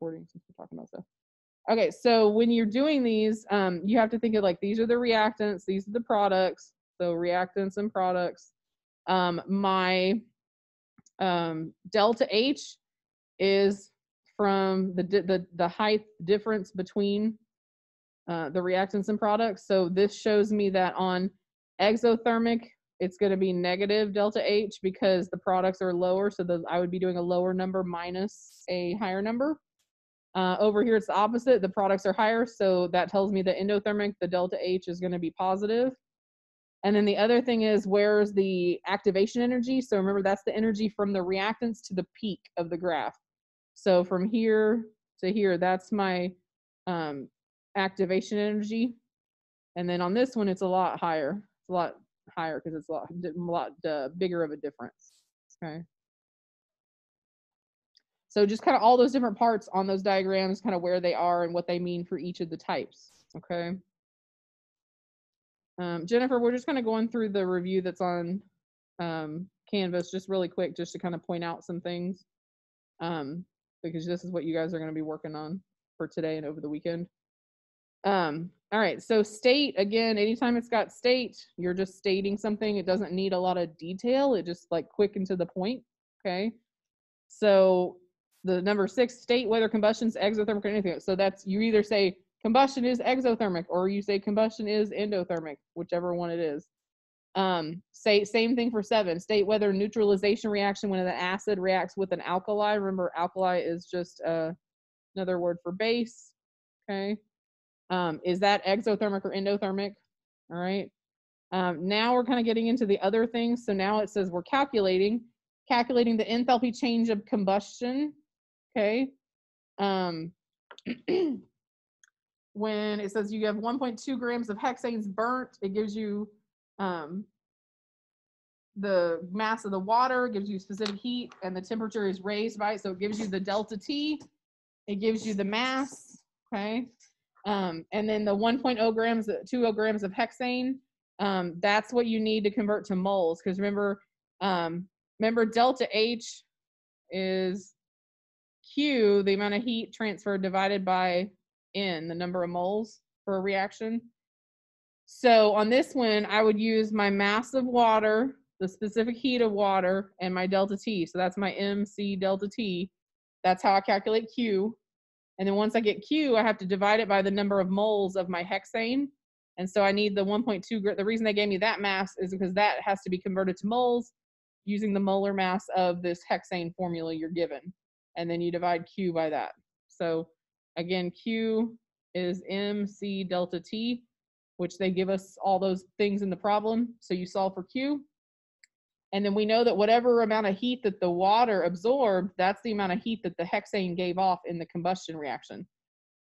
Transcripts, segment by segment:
recording since we're talking about stuff. Okay, so when you're doing these, you have to think of like, these are the reactants, these are the products. So reactants and products. My delta H is from the height difference between the reactants and products. So this shows me that on exothermic, it's going to be negative delta H because the products are lower. So I would be doing a lower number minus a higher number. Over here, it's the opposite. The products are higher. So that tells me that endothermic, the delta H is going to be positive. And then the other thing is, where's the activation energy? So remember, that's the energy from the reactants to the peak of the graph. So from here to here, that's my activation energy. And then on this one, it's a lot higher. It's a lot higher because it's a lot bigger of a difference. Okay. So just kind of all those different parts on those diagrams, kind of where they are and what they mean for each of the types. Okay. Jennifer, we're just kind of going through the review that's on Canvas just really quick, just to kind of point out some things, because this is what you guys are going to be working on for today and over the weekend. All right, so state, again, anytime it's got state, you're just stating something. It doesn't need a lot of detail. It just like quick and to the point, okay? So the number 6, state whether combustion's exothermic or anything. So that's, you either say combustion is exothermic or you say combustion is endothermic, whichever one it is. Same thing for 7, state whether neutralization reaction when an acid reacts with an alkali. Remember, alkali is just another word for base, okay? Is that exothermic or endothermic? All right. Now we're kind of getting into the other things. So now it says we're calculating the enthalpy change of combustion. Okay. When it says you have 1.2 grams of hexanes burnt, it gives you the mass of the water, gives you specific heat, and the temperature is raised by it. So it gives you the delta T. It gives you the mass. Okay. And then the 1.0 grams, 20 grams of hexane, that's what you need to convert to moles. Because remember, delta H is Q, the amount of heat transfer, divided by N, the number of moles for a reaction. So on this one, I would use my mass of water, the specific heat of water, and my delta T. So that's my MC delta T. That's how I calculate Q. And then once I get Q, I have to divide it by the number of moles of my hexane. And so I need the 1.2. The reason they gave me that mass is because that has to be converted to moles using the molar mass of this hexane formula you're given. And then you divide Q by that. So again, Q is MC delta T, which they give us all those things in the problem. So you solve for Q. And then we know that whatever amount of heat that the water absorbed, that's the amount of heat that the hexane gave off in the combustion reaction.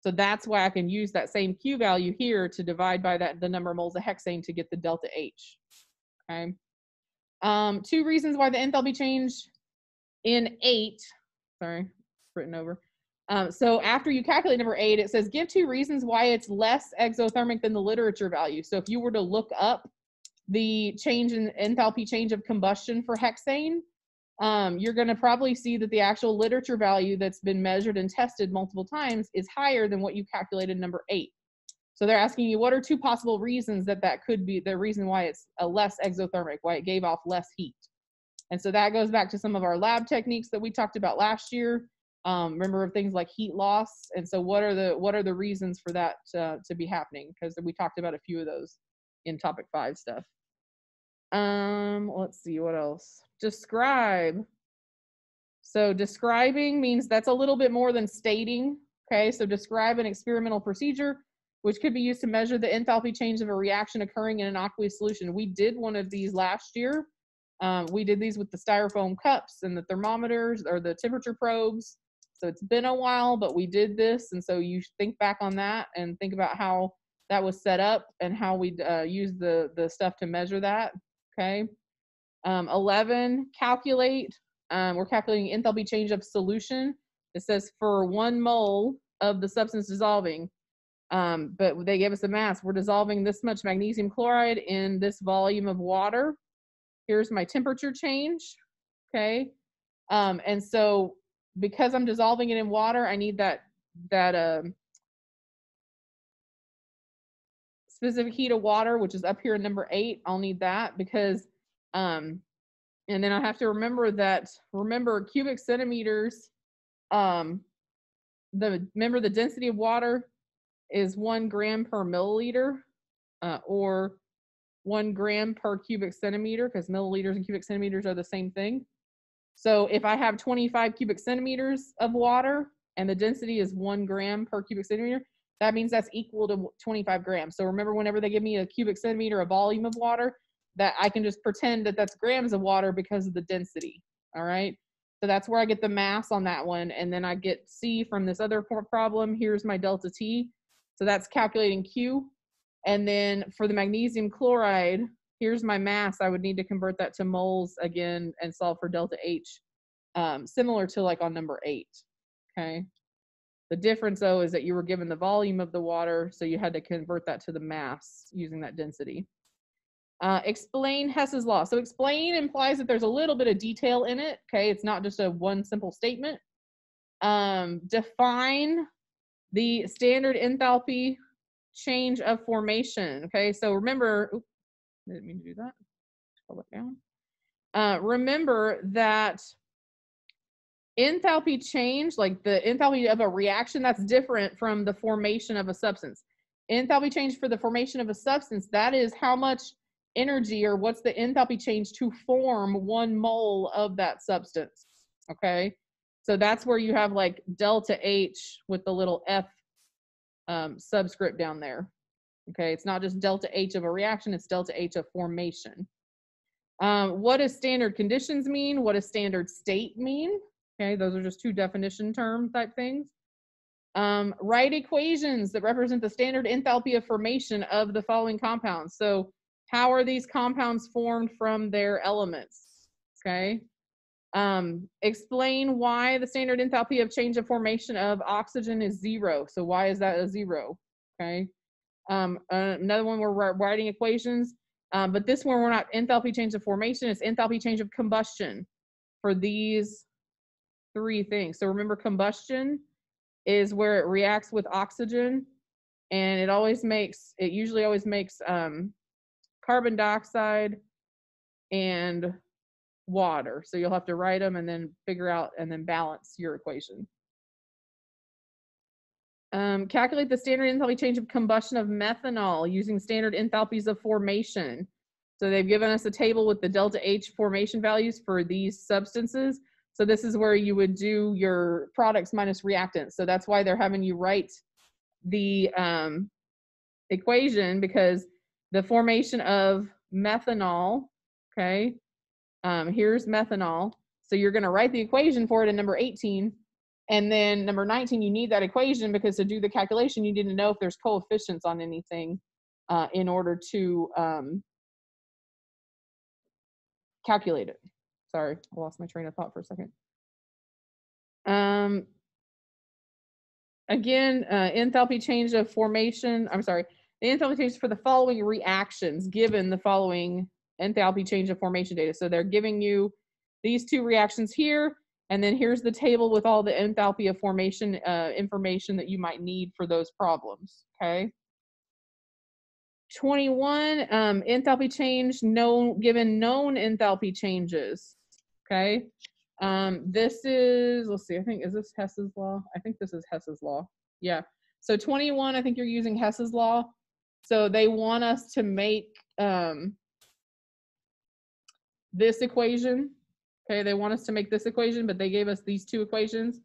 So that's why I can use that same Q value here to divide by the number of moles of hexane to get the delta H. Okay. 2 reasons why the enthalpy change in 8, sorry, written over. So after you calculate number 8, it says give 2 reasons why it's less exothermic than the literature value. So if you were to look up the change in enthalpy change of combustion for hexane, you're going to probably see that the actual literature value that's been measured and tested multiple times is higher than what you calculated number 8. So they're asking you, what are 2 possible reasons that could be the reason why it's a less exothermic, why it gave off less heat? And so that goes back to some of our lab techniques that we talked about last year. Remember things like heat loss. And so what are the reasons for that to be happening? Because we talked about a few of those in topic 5 stuff. Let's see, what else? Describe. So describing means that's a little bit more than stating. Okay, so describe an experimental procedure which could be used to measure the enthalpy change of a reaction occurring in an aqueous solution. We did one of these last year. We did these with the styrofoam cups and the thermometers or the temperature probes. So it's been a while, but we did this. And so you think back on that and think about how that was set up and how we use the stuff to measure that. Okay. 11, calculate. We're calculating enthalpy change of solution. It says for 1 mole of the substance dissolving, but they gave us a mass. We're dissolving this much magnesium chloride in this volume of water. Here's my temperature change. Okay. And so because I'm dissolving it in water, I need that specific heat of water, which is up here in number 8. I'll need that because, and then I have to remember cubic centimeters, remember the density of water is 1 gram per milliliter, or 1 gram per cubic centimeter, because milliliters and cubic centimeters are the same thing. So if I have 25 cubic centimeters of water and the density is 1 gram per cubic centimeter, that means that's equal to 25 grams. So remember, whenever they give me a cubic centimeter, a volume of water, that I can just pretend that that's grams of water because of the density. All right. So that's where I get the mass on that one. And then I get C from this other problem. Here's my delta T. So that's calculating Q. And then for the magnesium chloride, here's my mass. I would need to convert that to moles again and solve for delta H, similar to like on number 8. Okay. The difference though is that you were given the volume of the water, so you had to convert that to the mass using that density. Explain Hess's law. So explain implies that there's a little bit of detail in it. Okay, it's not just a one simple statement. Define the standard enthalpy change of formation. Okay, so remember, oops, I didn't mean to do that. Scroll it down. Remember that enthalpy change, like the enthalpy of a reaction, that's different from the formation of a substance. Enthalpy change for the formation of a substance, that is how much energy, or what's the enthalpy change to form 1 mole of that substance. Okay, so that's where you have like delta H with the little F subscript down there. Okay, it's not just delta H of a reaction, it's delta H of formation. What does standard conditions mean? What does standard state mean? Okay, those are just 2 definition term type things. Write equations that represent the standard enthalpy of formation of the following compounds. So how are these compounds formed from their elements? Okay. Explain why the standard enthalpy of change of formation of oxygen is 0. So why is that a 0? Okay. Another one, we're writing equations, but this one we're not enthalpy change of formation, it's enthalpy change of combustion for these 3 things. So remember, combustion is where it reacts with oxygen, and it usually always makes carbon dioxide and water. So you'll have to write them and then figure out and then balance your equation. Calculate the standard enthalpy change of combustion of methanol using standard enthalpies of formation. So they've given us a table with the delta H formation values for these substances. So this is where you would do your products minus reactants. So that's why they're having you write the equation, because the formation of methanol, okay, here's methanol. So you're going to write the equation for it in number 18. And then number 19, you need that equation because to do the calculation, you need to know if there's coefficients on anything in order to calculate it. Sorry, I lost my train of thought for a second. Again, enthalpy change of formation, the enthalpy change for the following reactions given the following enthalpy change of formation data. So they're giving you these 2 reactions here, and then here's the table with all the enthalpy of formation information that you might need for those problems, okay? 21, enthalpy change, given known enthalpy changes, okay? This is, let's see, is this Hess's law? I think this is Hess's law. Yeah. So 21, I think you're using Hess's law. So they want us to make this equation. Okay, they want us to make this equation, but they gave us these 2 equations.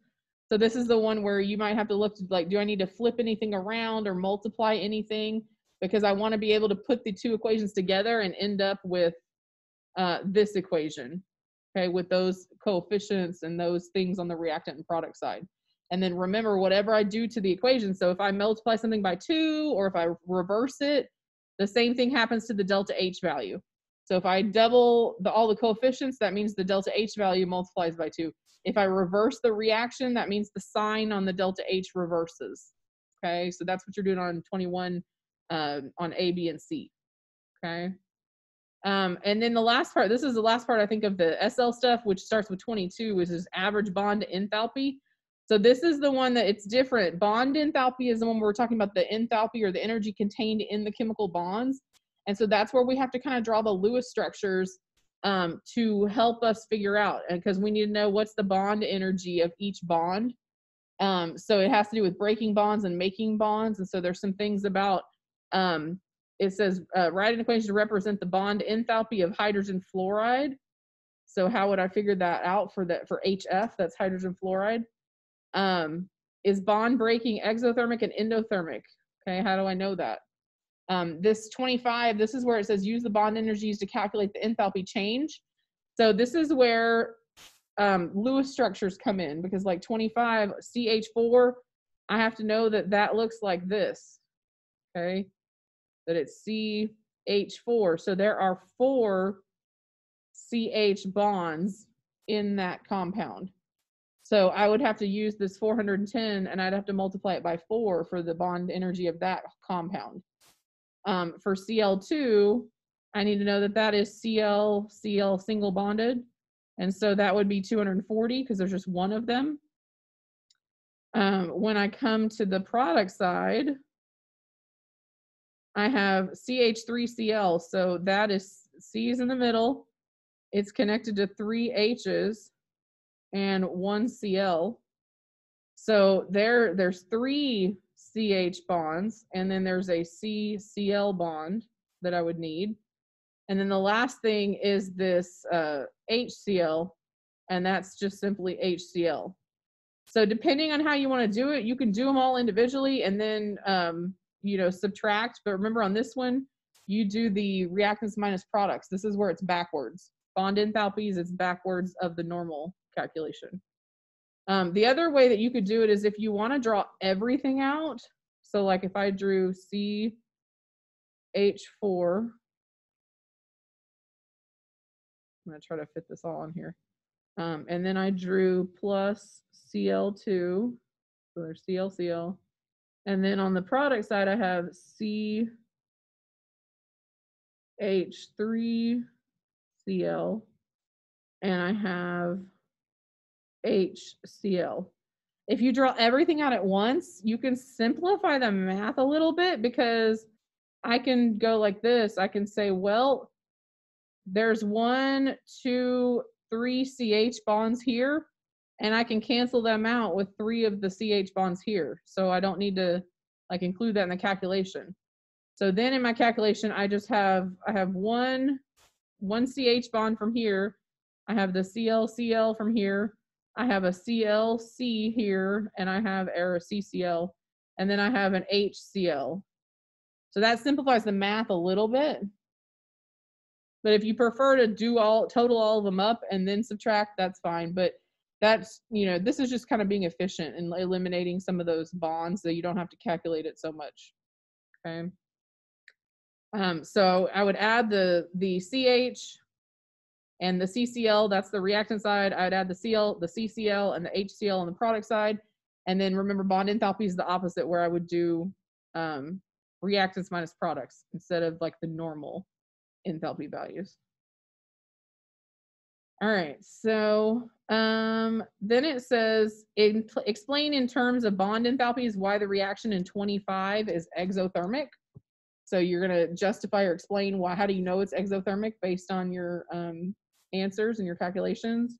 So this is the one where you might have to look to, like, do I need to flip anything around or multiply anything? Because I want to be able to put the 2 equations together and end up with this equation, okay, with those coefficients and those things on the reactant and product side. And then remember, whatever I do to the equation, so if I multiply something by 2 or if I reverse it, the same thing happens to the delta H value. So if I double all the coefficients, that means the delta H value multiplies by 2. If I reverse the reaction, that means the sign on the delta H reverses. Okay, so that's what you're doing on 21 on A, B, and C. Okay. And then the last part, this is the last part I think of the SL stuff, which starts with 22, which is average bond enthalpy. So this is the one that it's different. Bond enthalpy is the one where we're talking about the enthalpy or the energy contained in the chemical bonds. And so that's where we have to kind of draw the Lewis structures to help us figure out, because we need to know what's the bond energy of each bond. So it has to do with breaking bonds and making bonds. And so there's some things about, it says, write an equation to represent the bond enthalpy of hydrogen fluoride. So how would I figure that out for HF, that's hydrogen fluoride? Is bond breaking exothermic and endothermic? Okay, how do I know that? This 25, this is where it says use the bond energies to calculate the enthalpy change. So this is where Lewis structures come in, because like 25, CH4, I have to know that that looks like this, okay? That it's CH4. So there are 4 CH bonds in that compound. So I would have to use this 410 and I'd have to multiply it by 4 for the bond energy of that compound. For Cl2, I need to know that that is Cl single bonded. And so that would be 240 because there's just one of them. When I come to the product side, I have CH3Cl. So that is C is in the middle. It's connected to 3 H's and 1 Cl. So there's 3 CH bonds, and then there's a CCl bond that I would need. And then the last thing is this HCl, and that's just simply HCl. So depending on how you want to do it, you can do them all individually and then, subtract. But remember on this one, you do the reactants minus products. This is where it's backwards. Bond enthalpies, it's backwards of the normal calculation. The other way that you could do it is if you want to draw everything out. So like if I drew CH4, I'm going to try to fit this all on here. And then I drew plus Cl2, so there's ClCl. And then on the product side, I have CH3Cl, and I have HCl. If you draw everything out at once, you can simplify the math a little bit, because I can go like this. I can say, well, there's 1, 2, 3 CH bonds here, and I can cancel them out with 3 of the CH bonds here. So I don't need to like include that in the calculation. So then in my calculation, I have one CH bond from here. I have the ClCl from here. I have a ClC here, and I have a CCl, and then I have an HCl. So that simplifies the math a little bit. But if you prefer to do total all of them up and then subtract, that's fine. But that's, this is just kind of being efficient and eliminating some of those bonds so you don't have to calculate it so much. Okay. So I would add the CH and the CCl, that's the reactant side. I'd add the CCl, and the HCl on the product side. And then remember, bond enthalpy is the opposite, where I would do reactants minus products instead of like the normal enthalpy values. All right, so then it says, explain in terms of bond enthalpies why the reaction in 25 is exothermic. So you're going to justify or explain why. How do you know it's exothermic based on your answers and your calculations?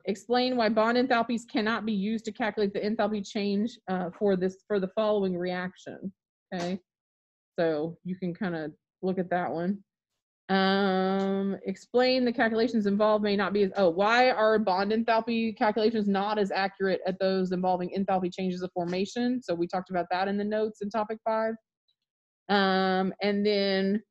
Explain why bond enthalpies cannot be used to calculate the enthalpy change for the following reaction. Okay, so you can kind of look at that one. Explain the calculations involved may not be as, why are bond enthalpy calculations not as accurate at those involving enthalpy changes of formation? So we talked about that in the notes in topic 5. And then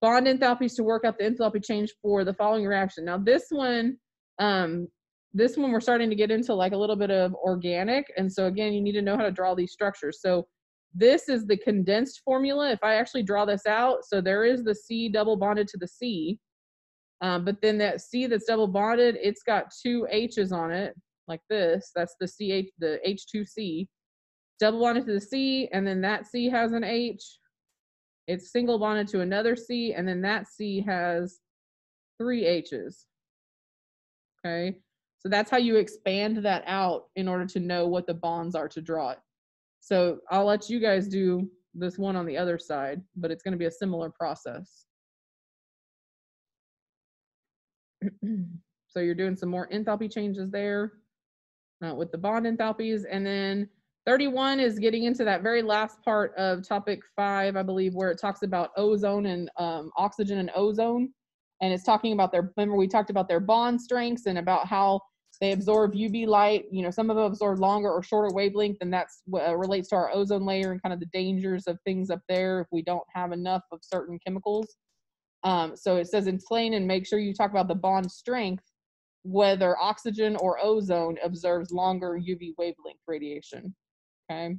bond enthalpies to work out the enthalpy change for the following reaction. Now this one we're starting to get into like a little bit of organic. And so again, you need to know how to draw these structures. So this is the condensed formula. If I actually draw this out, so there is the C double bonded to the C, but then that C that's double bonded, it's got 2 H's on it, like this. That's the H2C. Double bonded to the C, and then that C has an H. It's single bonded to another C, and then that C has 3 H's. Okay, So that's how you expand that out in order to know what the bonds are to draw it. So I'll let you guys do this one on the other side, but it's going to be a similar process. So you're doing some more enthalpy changes there with the bond enthalpies. And then 31 is getting into that very last part of topic 5, I believe, where it talks about ozone and oxygen and ozone. And it's talking about their, remember we talked about their bond strengths and about how they absorb UV light. You know, some of them absorb longer or shorter wavelength, and that's what relates to our ozone layer and kind of the dangers of things up there if we don't have enough of certain chemicals. So it says explain and make sure you talk about the bond strength, whether oxygen or ozone observes longer UV wavelength radiation. Okay.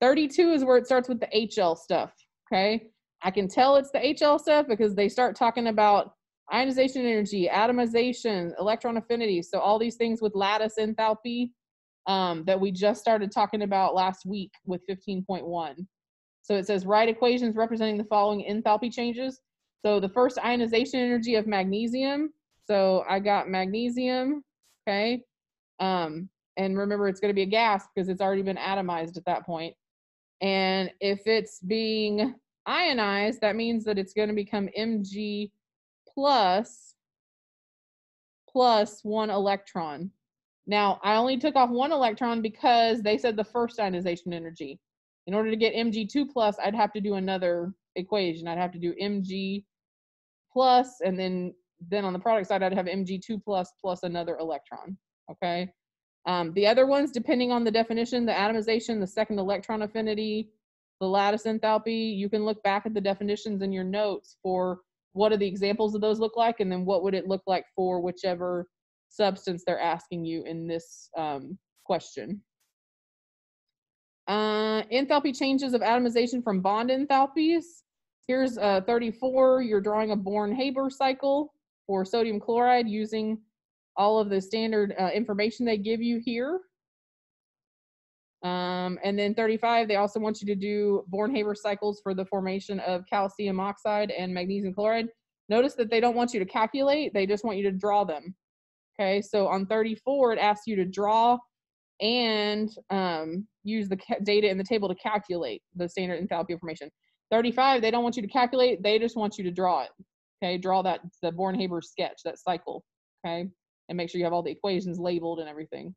32 is where it starts with the HL stuff. Okay. I can tell it's the HL stuff because they start talking about ionization energy, atomization, electron affinity. So all these things with lattice enthalpy that we just started talking about last week with 15.1. So it says write equations representing the following enthalpy changes. So the first, ionization energy of magnesium. So I got magnesium, okay? And remember, it's going to be a gas because it's already been atomized at that point. And if it's being ionized, that means that it's going to become Mg plus 1 electron. Now, I only took off 1 electron because they said the first ionization energy. In order to get Mg2 plus, I'd have to do another equation. I'd have to do Mg plus, and then on the product side, I'd have Mg2 plus another electron, okay? The other ones, depending on the definition, the atomization, the second electron affinity, the lattice enthalpy, you can look back at the definitions in your notes for what do the examples of those look like, and then what would it look like for whichever substance they're asking you in this question. Enthalpy changes of atomization from bond enthalpies. Here's 34, you're drawing a Born-Haber cycle for sodium chloride using all of the standard information they give you here. And then 35, they also want you to do Born-Haber cycles for the formation of calcium oxide and magnesium chloride. Notice that they don't want you to calculate, they just want you to draw them. Okay, so on 34, it asks you to draw and use the data in the table to calculate the standard enthalpy information. 35, they don't want you to calculate, they just want you to draw it. Okay, draw that, the Born-Haber sketch, that cycle, okay? And make sure you have all the equations labeled and everything.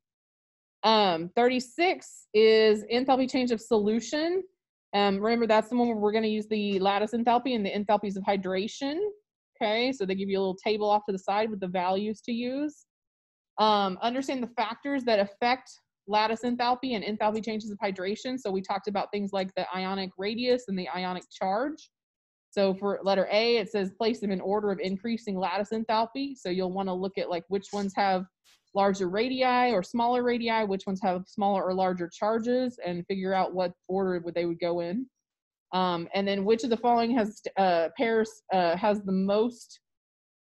36 is enthalpy change of solution. Remember, that's the one where we're gonna use the lattice enthalpy and the enthalpies of hydration. Okay, so they give you a little table off to the side with the values to use. Understand the factors that affect lattice enthalpy and enthalpy changes of hydration. So we talked about things like the ionic radius and the ionic charge. So for letter A, it says place them in order of increasing lattice enthalpy. So you'll want to look at like which ones have larger radii or smaller radii, which ones have smaller or larger charges, and figure out what order they would go in. And then which of the following has pairs has the most,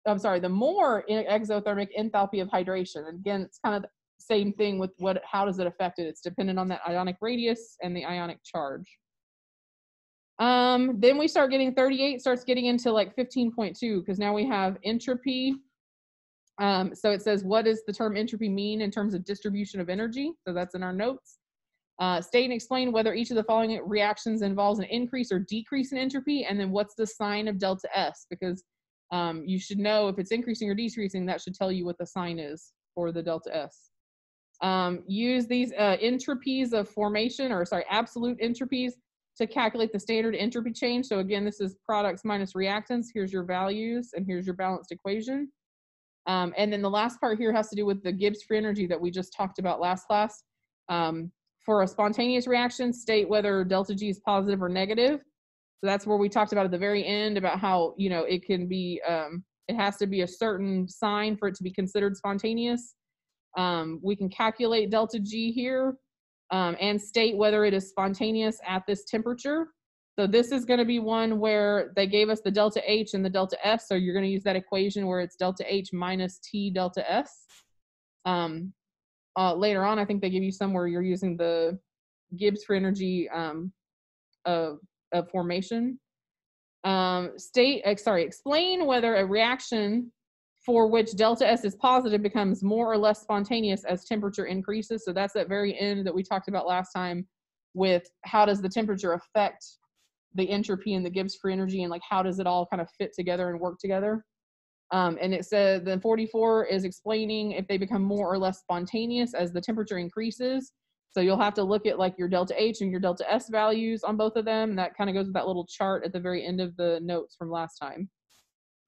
I'm sorry, the more exothermic enthalpy of hydration. And again, it's kind of the same thing with how does it affect it? It's dependent on that ionic radius and the ionic charge. Then we start getting 38 starts getting into like 15.2 because now we have entropy. So it says, what does the term entropy mean in terms of distribution of energy? So that's in our notes. State and explain whether each of the following reactions involves an increase or decrease in entropy, and then what's the sign of delta S, because you should know if it's increasing or decreasing, that should tell you what the sign is for the delta S. Use these entropies of formation, or sorry, absolute entropies to calculate the standard entropy change. So again, this is products minus reactants. Here's your values, and here's your balanced equation. And then the last part here has to do with the Gibbs free energy that we just talked about last class. For a spontaneous reaction, state whether delta G is positive or negative. So that's where we talked about at the very end about how, you know, it can be, it has to be a certain sign for it to be considered spontaneous. We can calculate delta G here and state whether it is spontaneous at this temperature. So this is going to be one where they gave us the delta H and the delta S. So you're going to use that equation where it's delta H minus T delta S. Later on, I think they give you some where you're using the Gibbs free energy of formation. Explain whether a reaction for which delta S is positive becomes more or less spontaneous as temperature increases. So that's that very end that we talked about last time with how does the temperature affect the entropy and the Gibbs free energy, and like how does it all kind of fit together and work together. And it said then 44 is explaining if they become more or less spontaneous as the temperature increases. So you'll have to look at like your delta H and your delta S values on both of them. And that kind of goes with that little chart at the very end of the notes from last time.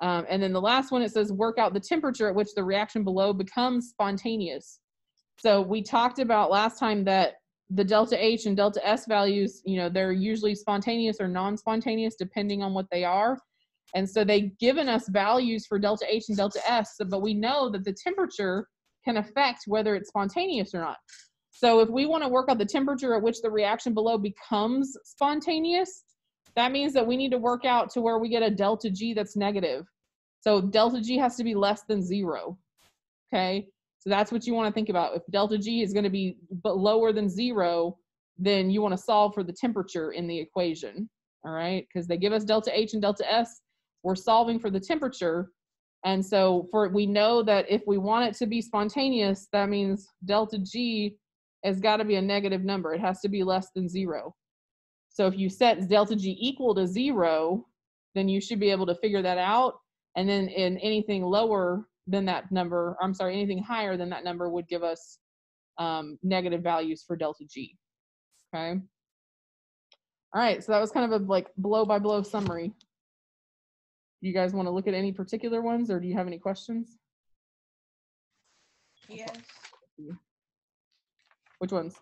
And then the last one, it says work out the temperature at which the reaction below becomes spontaneous. So we talked about last time that the delta H and delta S values, you know, they're usually spontaneous or non-spontaneous depending on what they are. And so they've given us values for delta H and delta S, but we know that the temperature can affect whether it's spontaneous or not. So if we want to work out the temperature at which the reaction below becomes spontaneous, that means that we need to work out to where we get a delta G that's negative. So delta G has to be less than 0, okay? So that's what you want to think about. If delta G is going to be lower than 0, then you want to solve for the temperature in the equation, all right? Because they give us delta H and delta S. We're solving for the temperature. And so we know that if we want it to be spontaneous, that means delta G has got to be a negative number. It has to be less than 0. So if you set delta G equal to 0, then you should be able to figure that out. And then in anything lower than that number, I'm sorry, anything higher than that number would give us negative values for delta G, okay? All right, so that was kind of a like blow by blow summary. You guys want to look at any particular ones, or do you have any questions? Yes. Which ones?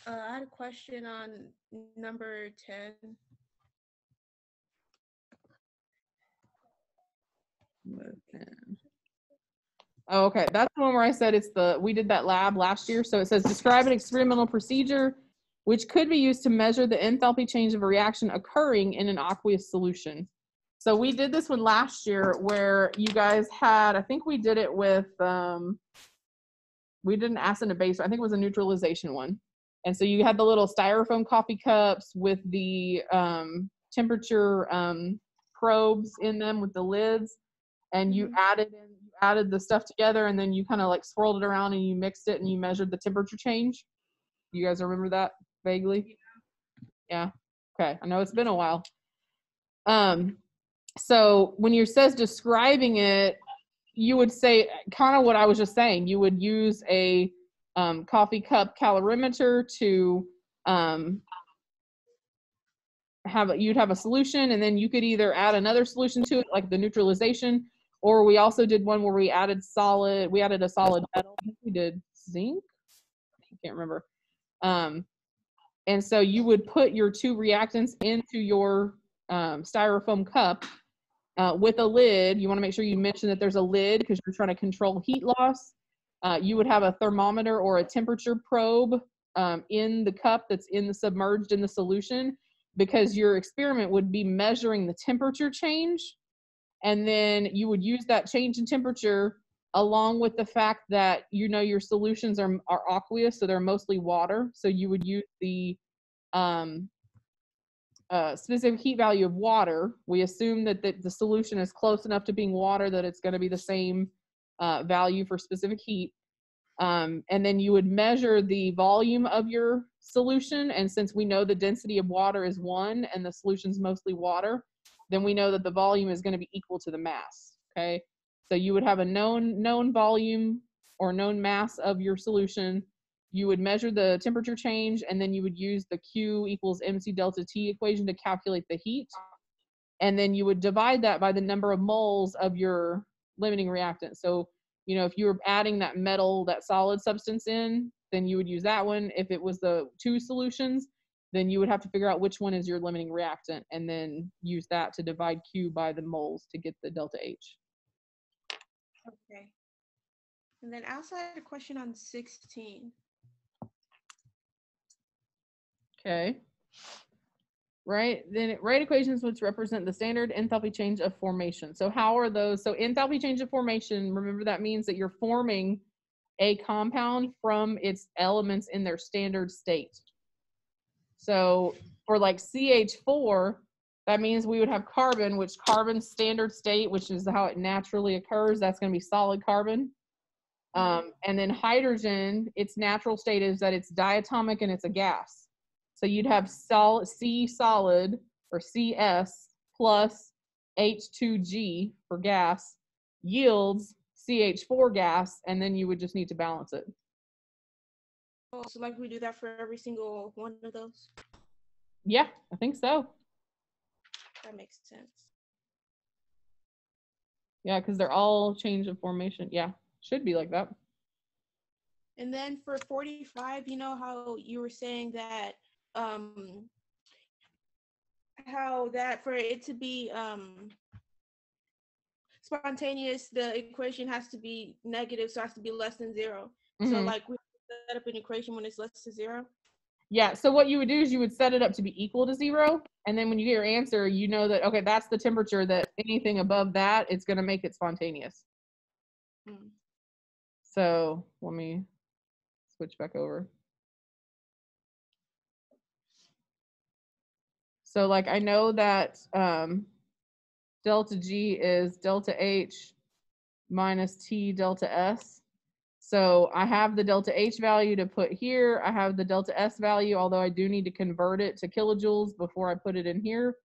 I had a question on number 10. Oh, okay, that's the one where I said we did that lab last year. So it says describe an experimental procedure which could be used to measure the enthalpy change of a reaction occurring in an aqueous solution. So we did this one last year where you guys had, I think we did it with, we did an acid and a base, I think it was a neutralization one. And so you had the little styrofoam coffee cups with the temperature probes in them with the lids, and you added the stuff together, and then you kind of like swirled it around and you mixed it and you measured the temperature change. You guys remember that vaguely? Yeah. Okay. I know it's been a while. So when you says describing it, you would say kind of what I was just saying. You would use a coffee cup calorimeter to you'd have a solution, and then you could either add another solution to it, like the neutralization, or we also did one where we added a solid metal. I think we did zinc. I can't remember. And so you would put your two reactants into your styrofoam cup with a lid. You want to make sure you mention that there's a lid because you're trying to control heat loss. You would have a thermometer or a temperature probe in the cup that's submerged in the solution, because your experiment would be measuring the temperature change. And then you would use that change in temperature along with the fact that, you know, your solutions are aqueous, so they're mostly water. So you would use the specific heat value of water. We assume that the solution is close enough to being water that it's going to be the same value for specific heat. And then you would measure the volume of your solution. And since we know the density of water is 1 and the solution's mostly water, then we know that the volume is going to be equal to the mass, okay? So you would have a known volume or known mass of your solution. You would measure the temperature change, and then you would use the Q equals MC delta T equation to calculate the heat. And then you would divide that by the number of moles of your limiting reactant. So, you know, if you were adding that metal, that solid substance in, then you would use that one. If it was the 2 solutions, then you would have to figure out which one is your limiting reactant and then use that to divide Q by the moles to get the delta H. Okay. And then I also had a question on 16. Okay. Right, then write equations which represent the standard enthalpy change of formation. So how are those? So enthalpy change of formation, remember that means that you're forming a compound from its elements in their standard state. So for like CH4, that means we would have carbon, which carbon's standard state, which is how it naturally occurs, that's going to be solid carbon. And then hydrogen, its natural state is that it's diatomic and it's a gas. So you'd have C solid or CS plus H2G for gas yields CH4 gas, and then you would just need to balance it. Oh, so like we do that for every single one of those? Yeah, I think so. That makes sense. Yeah, because they're all change of formation. Yeah, should be like that. And then for 45, you know how you were saying that how that for it to be spontaneous, the equation has to be negative, so it has to be less than 0. So like we set up an equation when it's less than 0. Yeah, so what you would do is you would set it up to be equal to 0, and then when you get your answer, you know that, okay, that's the temperature, that anything above that, it's going to make it spontaneous. So let me switch back over. So like I know that delta G is delta H minus T delta S. So I have the delta H value to put here. I have the delta S value, although I do need to convert it to kilojoules before I put it in here.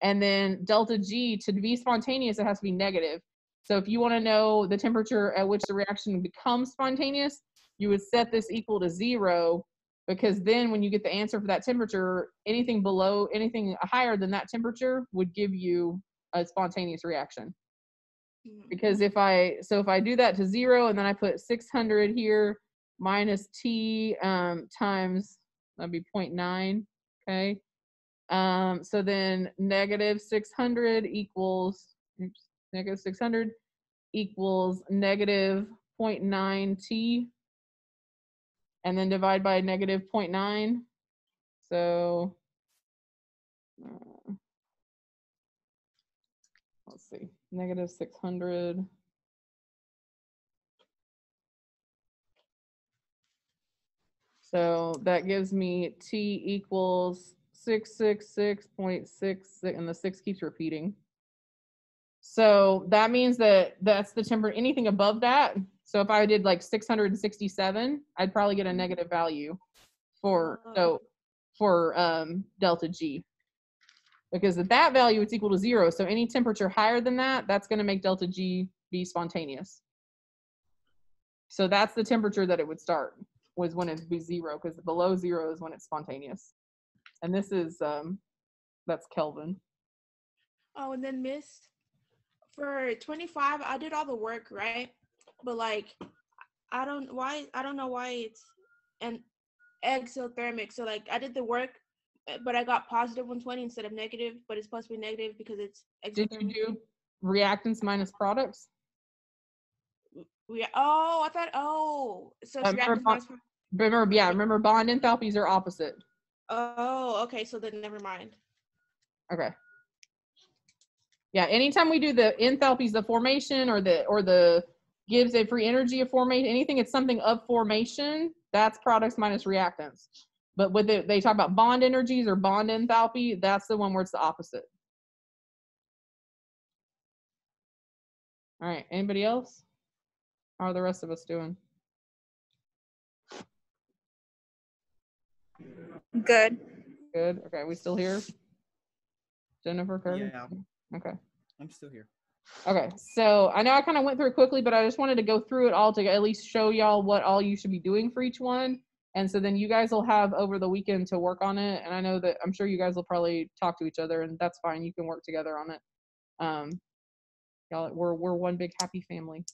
And then delta G, to be spontaneous, it has to be negative. So if you want to know the temperature at which the reaction becomes spontaneous, you would set this equal to 0, because then when you get the answer for that temperature, anything higher than that temperature would give you a spontaneous reaction. Because if I do that to 0 and then I put 600 here minus T times, that'd be 0.9, okay? So then negative 600 equals, negative 600 equals negative 0.9 T, and then divide by negative 0.9. So let's see, negative 600. So that gives me T equals 666.66, and the 6 keeps repeating. So that means that that's the temperature, anything above that. So if I did like 667, I'd probably get a negative value for delta G. Because at that value, it's equal to 0. So any temperature higher than that, that's going to make delta G be spontaneous. So that's the temperature that it would start, was when it'd be 0, because below 0 is when it's spontaneous. And this is, that's Kelvin. Oh, and then Miss, for 25, I did all the work, right? But like, I don't know why it's an exothermic. So like, I did the work, but I got positive 120 instead of negative, but it's supposed to be negative because it's exothermic. Did you do reactants minus products? I thought, so it's reactants minus products. Remember bond enthalpies are opposite. Oh, okay, so then never mind. Okay. Yeah, anytime we do the enthalpies of formation or the gives a free energy of formation, anything it's something of formation, that's products minus reactants. But with they talk about bond energies or bond enthalpy, that's the one where it's the opposite. All right, anybody else? How are the rest of us doing? Good. Good. Okay, we still here? Jennifer, Curtis? Yeah. Okay. I'm still here. Okay, so I know I kind of went through it quickly, but I just wanted to go through it all to at least show y'all what all you should be doing for each one. And so then you guys will have over the weekend to work on it. And I know that I'm sure you guys will probably talk to each other, and that's fine. You can work together on it. Y'all, we're one big happy family.